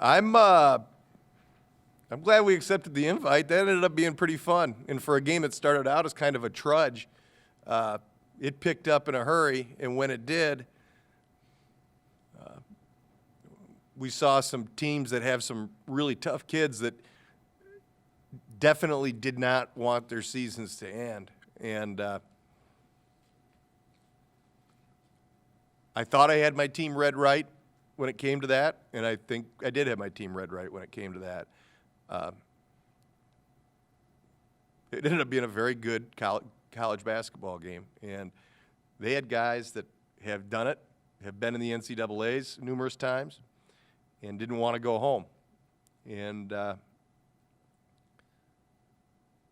I'm uh, I'm glad we accepted the invite. That ended up being pretty fun. And for a game that started out as kind of a trudge, it picked up in a hurry. And when it did, we saw some teams that have some really tough kids that definitely did not want their seasons to end. And I thought I had my team read right when it came to that, and I think I did have my team read right when it came to that. It ended up being a very good college basketball game, and they had guys that have done it, have been in the NCAAs numerous times, and didn't want to go home. And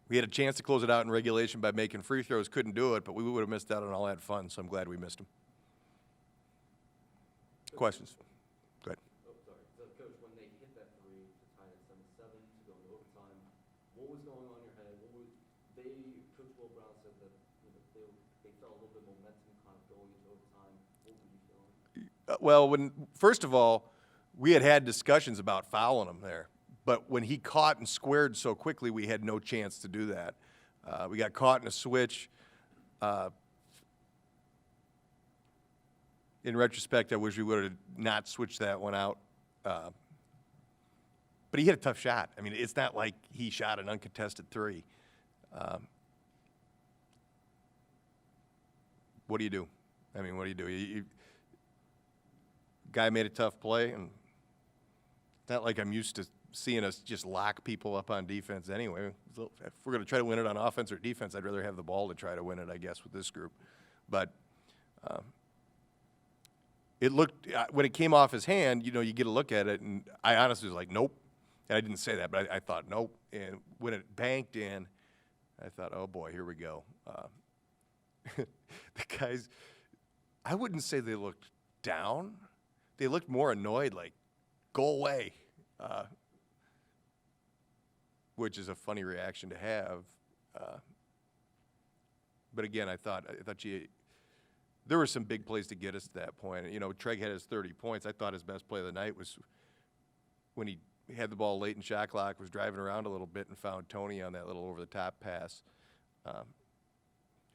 we had a chance to close it out in regulation by making free throws, couldn't do it, but we would have missed out on all that fun, so I'm glad we missed them. Questions? Go ahead. Oh, sorry. So, Coach, when they hit that three to tie it 7-7 to go into overtime, what was going on in your head? Coach Will Brown said that they felt a little bit of momentum kind of going into overtime. What were you feeling? Well, first of all, we had discussions about fouling him there. But when he caught and squared so quickly, we had no chance to do that. We got caught in a switch. In retrospect, I wish we would have not switched that one out. But he hit a tough shot. I mean, it's not like he shot an uncontested three. What do you do? I mean, what do you do? Guy made a tough play, and it's not like I'm used to seeing us just lock people up on defense anyway. So if we're going to try to win it on offense or defense, I'd rather have the ball to try to win it, I guess, with this group. But it looked, when it came off his hand, you get a look at it, and I honestly was like, nope. And I didn't say that, but I thought, nope. And when it banked in, I thought, oh, boy, here we go. The guys, I wouldn't say they looked down. They looked more annoyed, like, go away. Which is a funny reaction to have. But again, I thought there were some big plays to get us to that point. Treg had his 30 points. I thought his best play of the night was when he had the ball late in shot clock, was driving around a little bit and found Tony on that little over-the-top pass.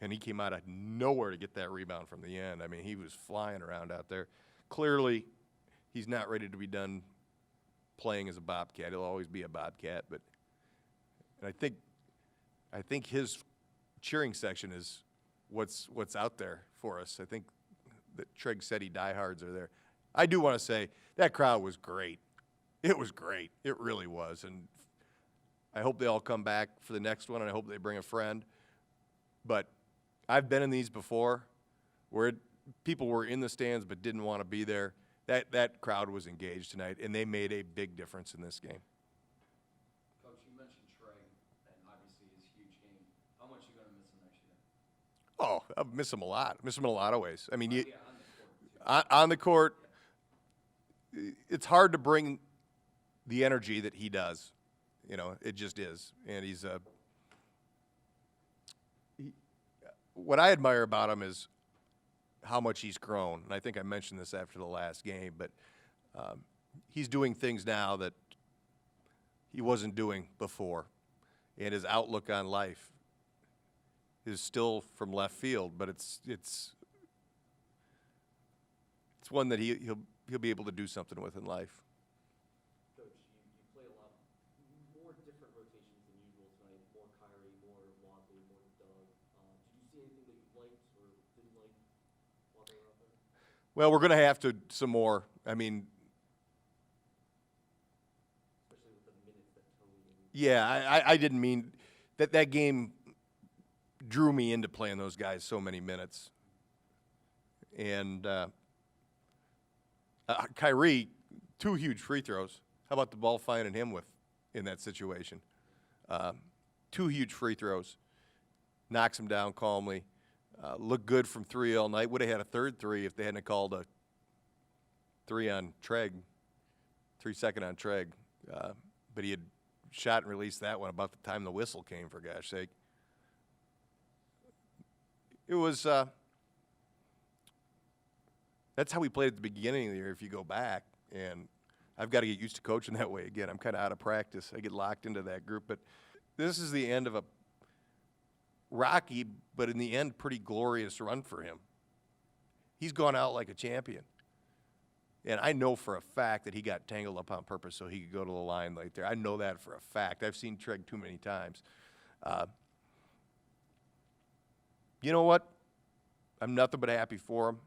And he came out of nowhere to get that rebound from the end. I mean, he was flying around out there. Clearly, he's not ready to be done playing as a Bobcat. He'll always be a Bobcat, but I think his cheering section is what's out there for us. I think that Treg said diehards are there. I do want to say that crowd was great. It was great. It really was. And I hope they all come back for the next one, and I hope they bring a friend. But I've been in these before where people were in the stands but didn't want to be there. That crowd was engaged tonight, and they made a big difference in this game. Coach, you mentioned Trey, and obviously his huge game. How much are you going to miss him next year? Oh, I miss him a lot. I miss him in a lot of ways. I mean, On the court. on the court, it's hard to bring the energy that he does. It just is. And what I admire about him is how much he's grown. And I think I mentioned this after the last game, but he's doing things now that he wasn't doing before. And his outlook on life is still from left field, but it's one that he'll be able to do something with in life. Coach, you play a lot more different rotations than usual tonight. More Kyrie, more Wadley, more Doug. Did you see anything that you liked or didn't like while they were out there? Well, we're going to have to some more. I mean, Especially with the minutes that Tony and yeah, I didn't mean that game drew me into playing those guys so many minutes. And Kyrie, 2 huge free throws. How about the ball finding him in that situation? 2 huge free throws. Knocks him down calmly. Looked good from 3 all night. Would have had a third 3 if they hadn't called a 3 on Treg, 3-second on Treg. But he had shot and released that one about the time the whistle came, for gosh sake. It was that's how we played at the beginning of the year, if you go back. And I've got to get used to coaching that way again. I'm kind of out of practice. I get locked into that group. But this is the end of a rocky, but in the end, pretty glorious run for him. He's gone out like a champion. And I know for a fact that he got tangled up on purpose so he could go to the line right there. I know that for a fact. I've seen Treg too many times. You know what? I'm nothing but happy for him.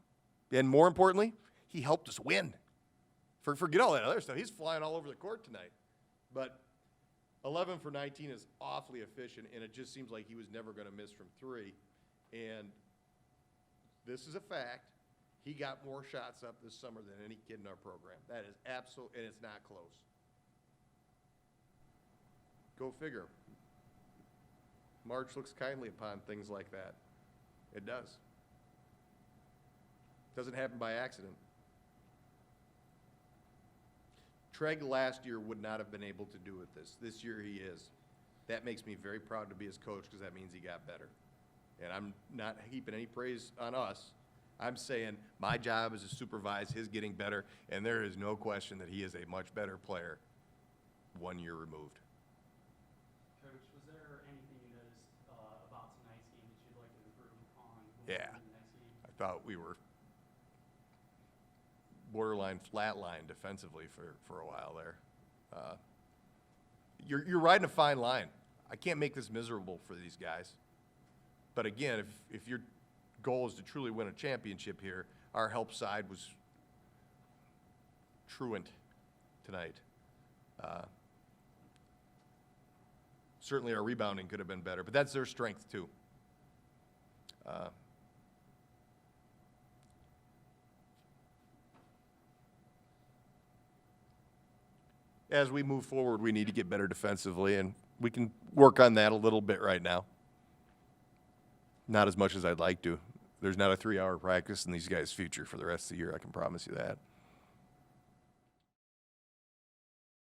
And more importantly, he helped us win. Forget all that other stuff. He's flying all over the court tonight. But 11 for 19 is awfully efficient, and it just seems like he was never going to miss from three. And this is a fact. He got more shots up this summer than any kid in our program. That is absolute, and it's not close. Go figure. March looks kindly upon things like that. It does. Doesn't happen by accident. Treg last year would not have been able to do it this year he is. That makes me very proud to be his coach because that means he got better. And I'm not heaping any praise on us. I'm saying my job is to supervise his getting better, and there is no question that he is a much better player 1 year removed. Coach, was there anything you noticed about tonight's game that you'd like to improve on Yeah. in the next game? I thought we were borderline flatline defensively for a while there. You're riding a fine line. I can't make this miserable for these guys. But again, if your goal is to truly win a championship here, our help side was truant tonight. Certainly our rebounding could have been better, but that's their strength too. As we move forward, we need to get better defensively, and we can work on that a little bit right now. Not as much as I'd like to. There's not a 3-hour practice in these guys' future for the rest of the year, I can promise you that.